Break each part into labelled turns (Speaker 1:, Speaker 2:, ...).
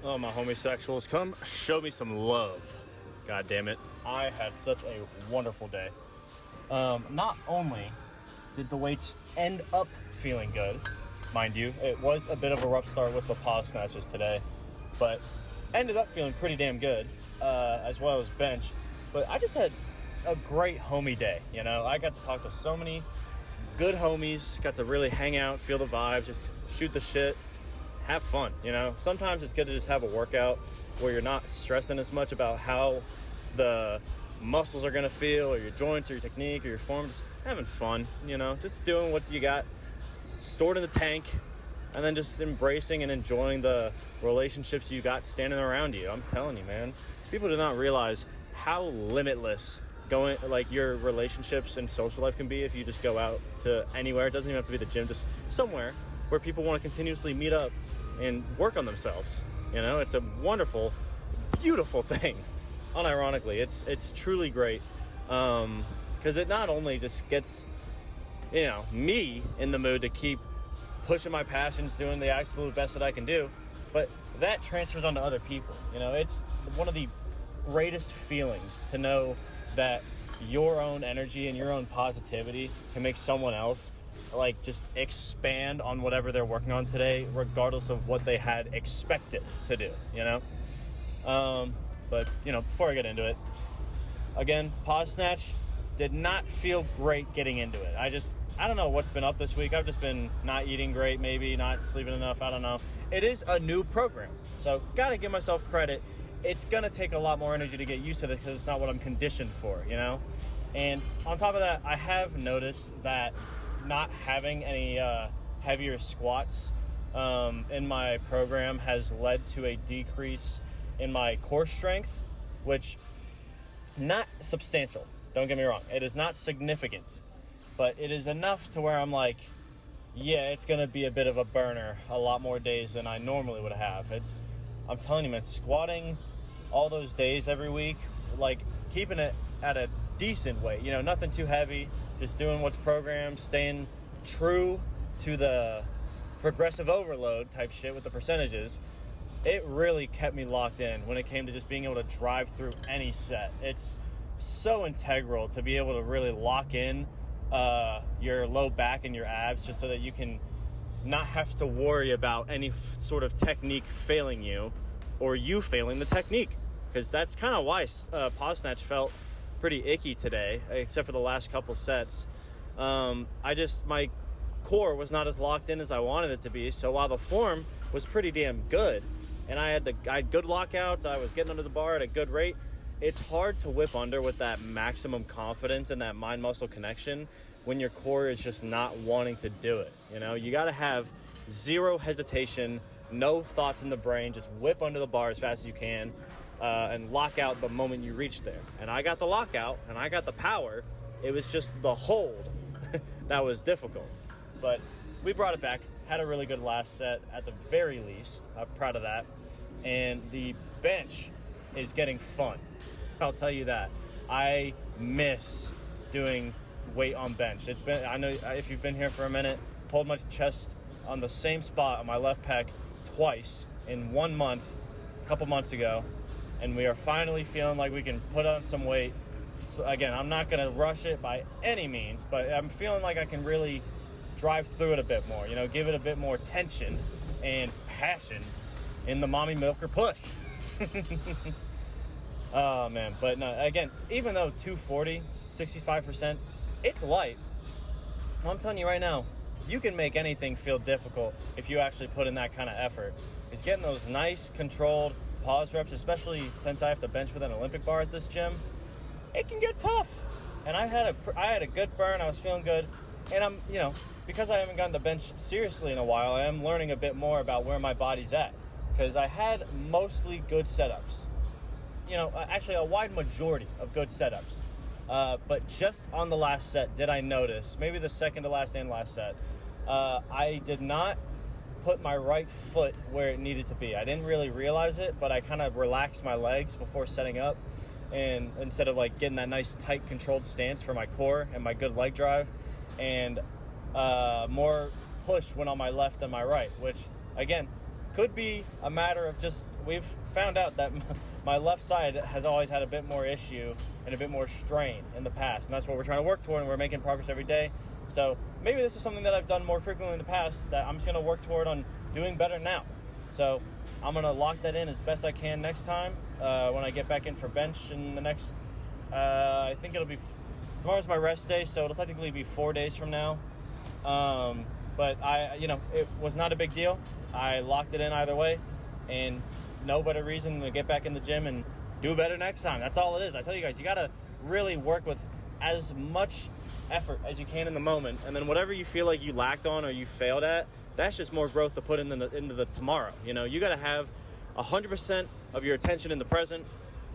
Speaker 1: Oh, my homosexuals, come show me some love. God damn it. I had such a wonderful day. Not only did the weights end up feeling good, mind you, it was a bit of a rough start with the pause snatches today, but ended up feeling pretty damn good, as well as bench. But I just had a great homie day, you know? I got to talk to so many good homies, got to really hang out, feel the vibes, just shoot the shit, have fun, you know? Sometimes it's good to just have a workout where you're not stressing as much about how the muscles are gonna feel, or your joints, or your technique, or your form. Just having fun, you know? Just doing what you got stored in the tank, and then just embracing and enjoying the relationships you got standing around you. I'm telling you, man. People do not realize how limitless your relationships and social life can be if you just go out to anywhere. It doesn't even have to be the gym, just somewhere where people want to continuously meet up and work on themselves. You know, it's a wonderful, beautiful thing. Unironically, it's truly great, because it not only just gets, you know, me in the mood to keep pushing my passions, doing the absolute best that I can do, but that transfers onto other people. You know, it's one of the greatest feelings to know that your own energy and your own positivity can make someone else like just expand on whatever they're working on today, regardless of what they had expected to do, you know? But, you know, before I get into it, again, pause snatch did not feel great getting into it. I don't know what's been up this week. I've just been not eating great, maybe not sleeping enough. I don't know. It is a new program, so got to give myself credit. It's going to take a lot more energy to get used to it because it's not what I'm conditioned for, you know? And on top of that, I have noticed that not having any heavier squats in my program has led to a decrease in my core strength, which not substantial. Don't get me wrong. It is not significant, but it is enough to where I'm like, yeah, it's going to be a bit of a burner a lot more days than I normally would have. I'm telling you, man, squatting all those days every week, like keeping it at a decent weight, you know, nothing too heavy, just doing what's programmed, staying true to the progressive overload type shit with the percentages. It really kept me locked in when it came to just being able to drive through any set. It's so integral to be able to really lock in your low back and your abs, just so that you can not have to worry about any sort of technique failing you or you failing the technique, because that's kind of why pause snatch felt pretty icky today, except for the last couple sets. My core was not as locked in as I wanted it to be, so while the form was pretty damn good and I had good lockouts, I was getting under the bar at a good rate, it's hard to whip under with that maximum confidence and that mind-muscle connection when your core is just not wanting to do it. You know, you got to have zero hesitation, no thoughts in the brain, just whip under the bar as fast as you can and lock out the moment you reach there. And I got the lockout and I got the power. It was just the hold that was difficult. But we brought it back, had a really good last set at the very least. I'm proud of that. And the bench is getting fun. I'll tell you that. I miss doing weight on bench. I know if you've been here for a minute, pulled my chest on the same spot on my left pec twice in 1 month, a couple months ago, and we are finally feeling like we can put on some weight. So again, I'm not going to rush it by any means, but I'm feeling like I can really drive through it a bit more, you know, give it a bit more tension and passion in the mommy milker push. Oh man, but no, again, even though 240, 65%, it's light. I'm telling you right now, you can make anything feel difficult if you actually put in that kind of effort. It's getting those nice controlled pause reps, especially since I have to bench with an Olympic bar at this gym. It can get tough. And I had a good burn. I was feeling good. And I'm, you know, because I haven't gotten to bench seriously in a while, I am learning a bit more about where my body's at. Because I had mostly good setups. You know, actually a wide majority of good setups. But just on the last set did I notice, maybe the second to last and last set, I did not put my right foot where it needed to be. I didn't really realize it, but I kind of relaxed my legs before setting up. And instead of like getting that nice tight controlled stance for my core and my good leg drive, and more push went on my left than my right, which again, could be a matter of just, we've found out that my left side has always had a bit more issue and a bit more strain in the past, and that's what we're trying to work toward, and we're making progress every day. So maybe this is something that I've done more frequently in the past that I'm just going to work toward on doing better now. So I'm going to lock that in as best I can next time when I get back in for bench in the next, I think it'll be, tomorrow's my rest day, so it'll technically be 4 days from now. But it was not a big deal. I locked it in either way, and no better reason to get back in the gym and do better next time. That's all it is. I tell you guys, you got to really work with as much effort as you can in the moment, and then whatever you feel like you lacked on or you failed at, that's just more growth to put into the tomorrow. You got to have 100% of your attention in the present,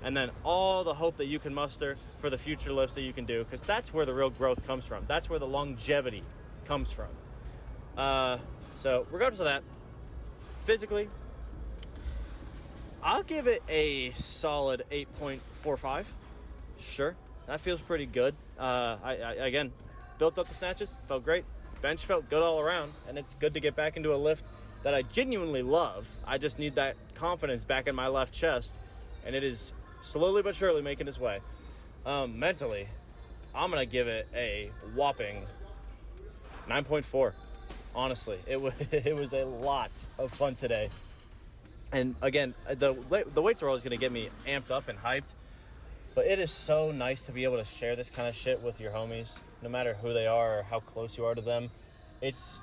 Speaker 1: and then all the hope that you can muster for the future lifts that you can do, because that's where the real growth comes from. That's where the longevity comes from. So regardless of that, physically, I'll give it a solid 8.45. Sure, that feels pretty good. I again, built up the snatches, felt great. Bench felt good all around, and it's good to get back into a lift that I genuinely love. I just need that confidence back in my left chest, and it is slowly but surely making its way. Mentally, I'm going to give it a whopping 9.4. Honestly, it was a lot of fun today. And again, the weights are always going to get me amped up and hyped, but it is so nice to be able to share this kind of shit with your homies, no matter who they are or how close you are to them. It's,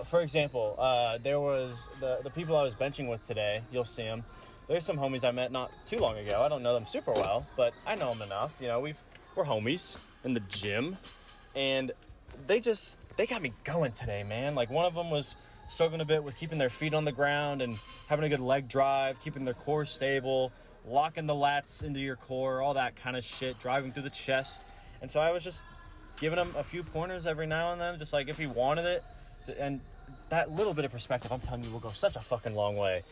Speaker 1: for example, there was the people I was benching with today. You'll see them. There's some homies I met not too long ago. I don't know them super well, but I know them enough. We're homies in the gym, and they got me going today, man. Like, one of them was struggling a bit with keeping their feet on the ground and having a good leg drive, keeping their core stable, locking the lats into your core, all that kind of shit, driving through the chest. And so I was just giving him a few pointers every now and then, just like if he wanted it. And that little bit of perspective, I'm telling you, will go such a fucking long way.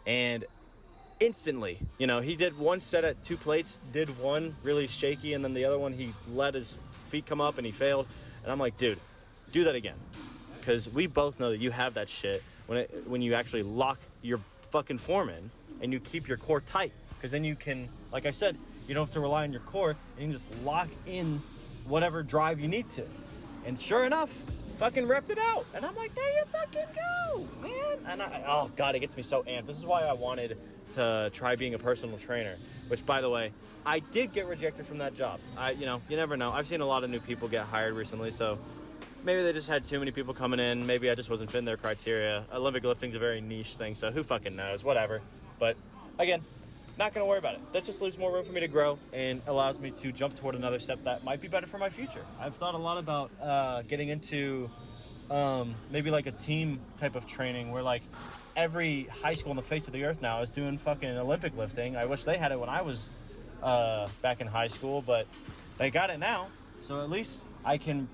Speaker 1: And instantly, he did one set at 2 plates, did one really shaky, and then the other one he let his feet come up and he failed. And I'm like, dude, do that again, because we both know that you have that shit when you actually lock your fucking form in and you keep your core tight, because then you can, like I said, you don't have to rely on your core, and you can just lock in whatever drive you need to. And sure enough, fucking repped it out, and I'm like, there you fucking go, man. And oh god, it gets me so amped. This is why I wanted to try being a personal trainer, which, by the way, I did get rejected from that job. You never know. I've seen a lot of new people get hired recently, so maybe they just had too many people coming in. Maybe I just wasn't fitting their criteria. Olympic lifting's a very niche thing, so who fucking knows? Whatever. But again, not going to worry about it. That just leaves more room for me to grow and allows me to jump toward another step that might be better for my future. I've thought a lot about getting into maybe like a team type of training where, like, every high school on the face of the earth now is doing fucking Olympic lifting. I wish they had it when I was back in high school, but they got it now. So at least I can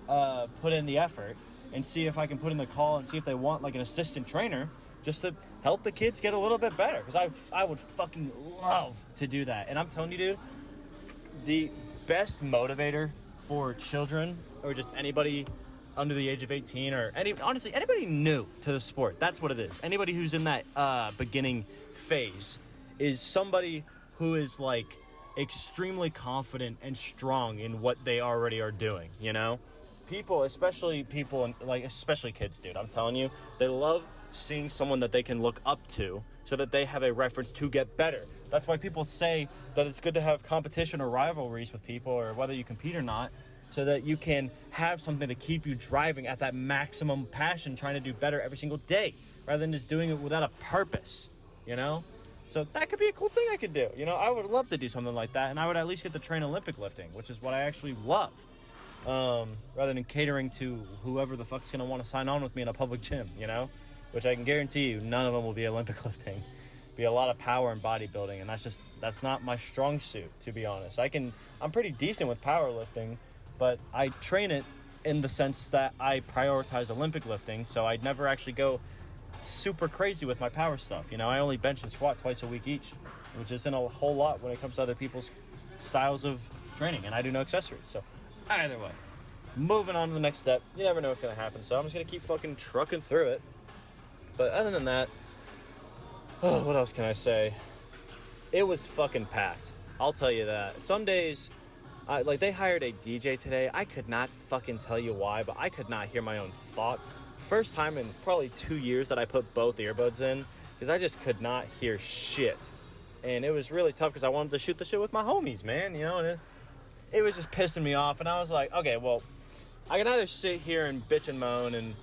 Speaker 1: put in the effort and see if I can put in the call and see if they want like an assistant trainer just to help the kids get a little bit better. Because I would fucking love to do that. And I'm telling you, dude, the best motivator for children or just anybody under the age of 18 or honestly, anybody new to the sport, that's what it is. Anybody who's in that beginning phase is somebody who is like extremely confident and strong in what they already are doing, People, especially kids, dude, I'm telling you, they love seeing someone that they can look up to so that they have a reference to get better. That's why people say that it's good to have competition or rivalries with people, or whether you compete or not, so that you can have something to keep you driving at that maximum passion, trying to do better every single day, rather than just doing it without a purpose, So that could be a cool thing I could do. I would love to do something like that, and I would at least get to train Olympic lifting, which is what I actually love, rather than catering to whoever the fuck's going to want to sign on with me in a public gym, which I can guarantee you none of them will be Olympic lifting. Be a lot of power and bodybuilding, and that's not my strong suit, to be honest. I'm pretty decent with powerlifting, but I train it in the sense that I prioritize Olympic lifting, so I'd never actually go super crazy with my power stuff. I only bench and squat twice a week each, which isn't a whole lot when it comes to other people's styles of training, and I do no accessories. So either way, moving on to the next step. You never know what's going to happen, so I'm just going to keep fucking trucking through it. But other than that, Oh, what else can I say? It was fucking packed. I'll tell you that. Some days, like they hired a DJ today. I could not fucking tell you why, but I could not hear my own thoughts. First time in probably 2 years that I put both earbuds in, because I just could not hear shit. And it was really tough because I wanted to shoot the shit with my homies, man, you know, and it was just pissing me off. And I was like, okay, well, I can either sit here and bitch and moan and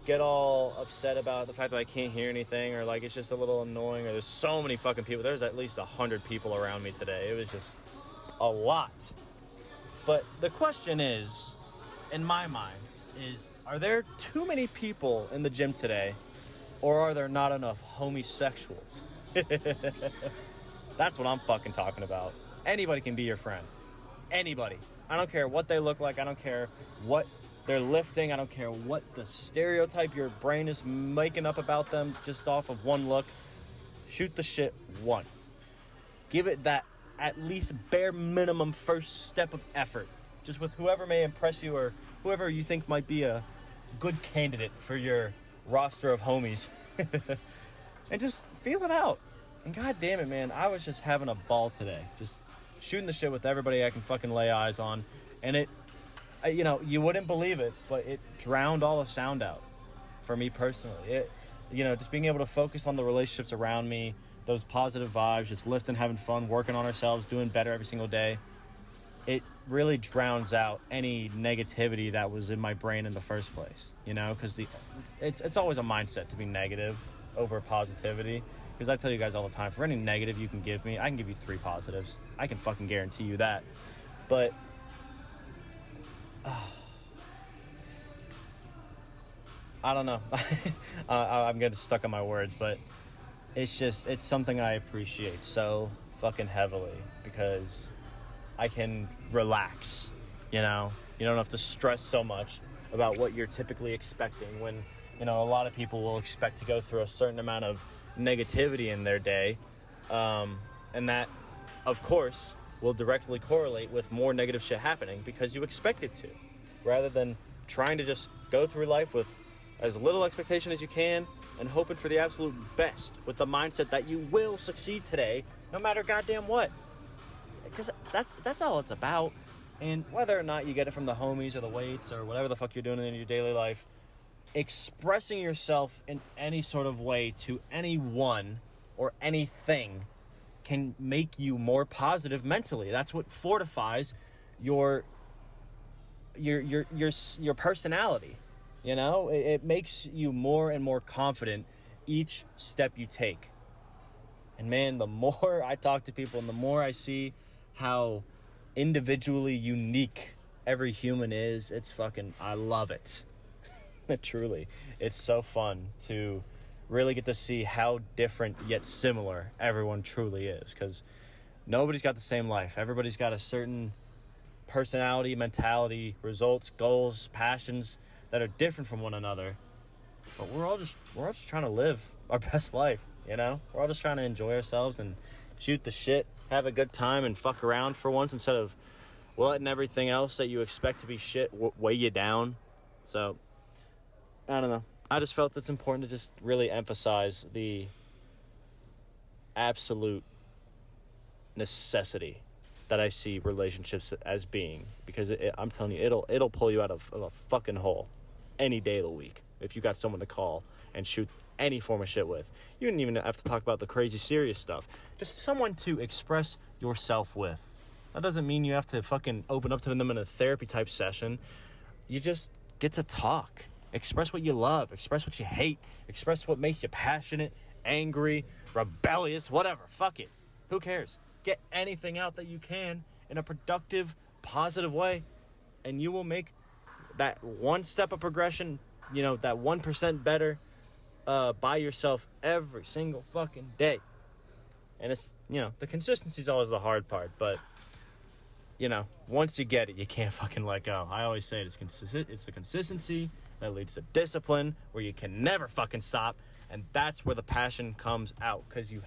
Speaker 1: get all upset about the fact that I can't hear anything, or like it's just a little annoying, or there's so many fucking people. There's at least 100 people around me today. It was just a lot. But the question is, in my mind, is are there too many people in the gym today, or are there not enough homosexuals? That's what I'm fucking talking about. Anybody can be your friend. Anybody. I don't care what they look like. I don't care what they're lifting. I don't care what the stereotype your brain is making up about them just off of one look. Shoot the shit once. Give it that at least bare minimum first step of effort. Just with whoever may impress you, or whoever you think might be a good candidate for your roster of homies. And just feel it out. And god damn it, man, I was just having a ball today. Just shooting the shit with everybody I can fucking lay eyes on. And it, you know, you wouldn't believe it, but it drowned all the sound out for me personally. It, you know, just being able to focus on the relationships around me, those positive vibes, just lifting, having fun, working on ourselves, doing better every single day. It really drowns out any negativity that was in my brain in the first place, you know, because it's always a mindset to be negative over positivity. Because I tell you guys all the time, for any negative you can give me, I can give you 3 positives. I can fucking guarantee you that. But I don't know. I'm getting stuck on my words, but it's something I appreciate so fucking heavily, because I can relax, you know? You don't have to stress so much about what you're typically expecting when, you know, a lot of people will expect to go through a certain amount of negativity in their day. And that, of course, will directly correlate with more negative shit happening because you expect it to, rather than trying to just go through life with as little expectation as you can and hoping for the absolute best with the mindset that you will succeed today no matter goddamn what. Because that's all it's about. And whether or not you get it from the homies or the weights or whatever the fuck you're doing in your daily life, expressing yourself in any sort of way to anyone or anything can make you more positive mentally. That's what fortifies your personality. You know, it makes you more and more confident each step you take. And man, the more I talk to people and the more I see how individually unique every human is, it's fucking, I love it. Truly, it's so fun to really get to see how different yet similar everyone truly is, because nobody's got the same life. Everybody's got a certain personality, mentality, results, goals, passions that are different from one another. But we're all just trying to live our best life, you know? We're all just trying to enjoy ourselves and shoot the shit, have a good time, and fuck around for once instead of letting everything else that you expect to be shit weigh you down. So, I don't know. I just felt it's important to just really emphasize the absolute necessity that I see relationships as being, because I'm telling you, it'll pull you out of a fucking hole any day of the week if you got someone to call and shoot any form of shit with. You didn't even have to talk about the crazy serious stuff. Just someone to express yourself with. That doesn't mean you have to fucking open up to them in a therapy type session. You just get to talk. Express what you love. Express what you hate. Express what makes you passionate, angry, rebellious, whatever. Fuck it. Who cares? Get anything out that you can in a productive, positive way, and you will make that one step of progression, you know, that 1% better by yourself every single fucking day. And it's, you know, the consistency is always the hard part, but, you know, once you get it, you can't fucking let go. I always say it's the consistency that leads to discipline, where you can never fucking stop, and that's where the passion comes out, because you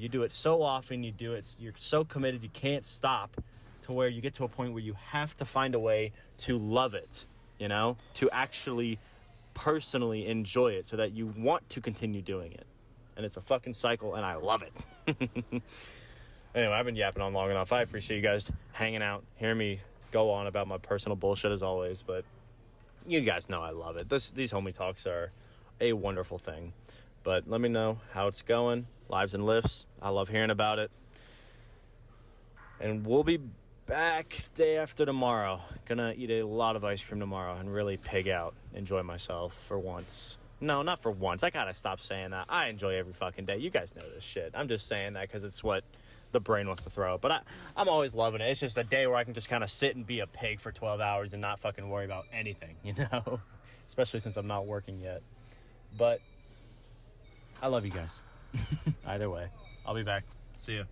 Speaker 1: do it so often, you're so committed, you can't stop, to where you get to a point where you have to find a way to love it, you know, to actually personally enjoy it so that you want to continue doing it. and it's a fucking cycle, and I love it. Anyway, I've been yapping on long enough. I appreciate you guys hanging out, hearing me go on about my personal bullshit as always, but you guys know I love it. These homie talks are a wonderful thing. But let me know how it's going, lives and lifts. I love hearing about it. And we'll be back day after tomorrow. Gonna eat a lot of ice cream tomorrow and really pig out, enjoy myself for once. No, not for once. I gotta stop saying that. I enjoy every fucking day. You guys know this shit. I'm just saying that because it's what the brain wants to throw. But I'm always loving it. It's just a day where I can just kind of sit and be a pig for 12 hours and not fucking worry about anything, you know? Especially since I'm not working yet. But I love you guys. Either way. I'll be back. See ya.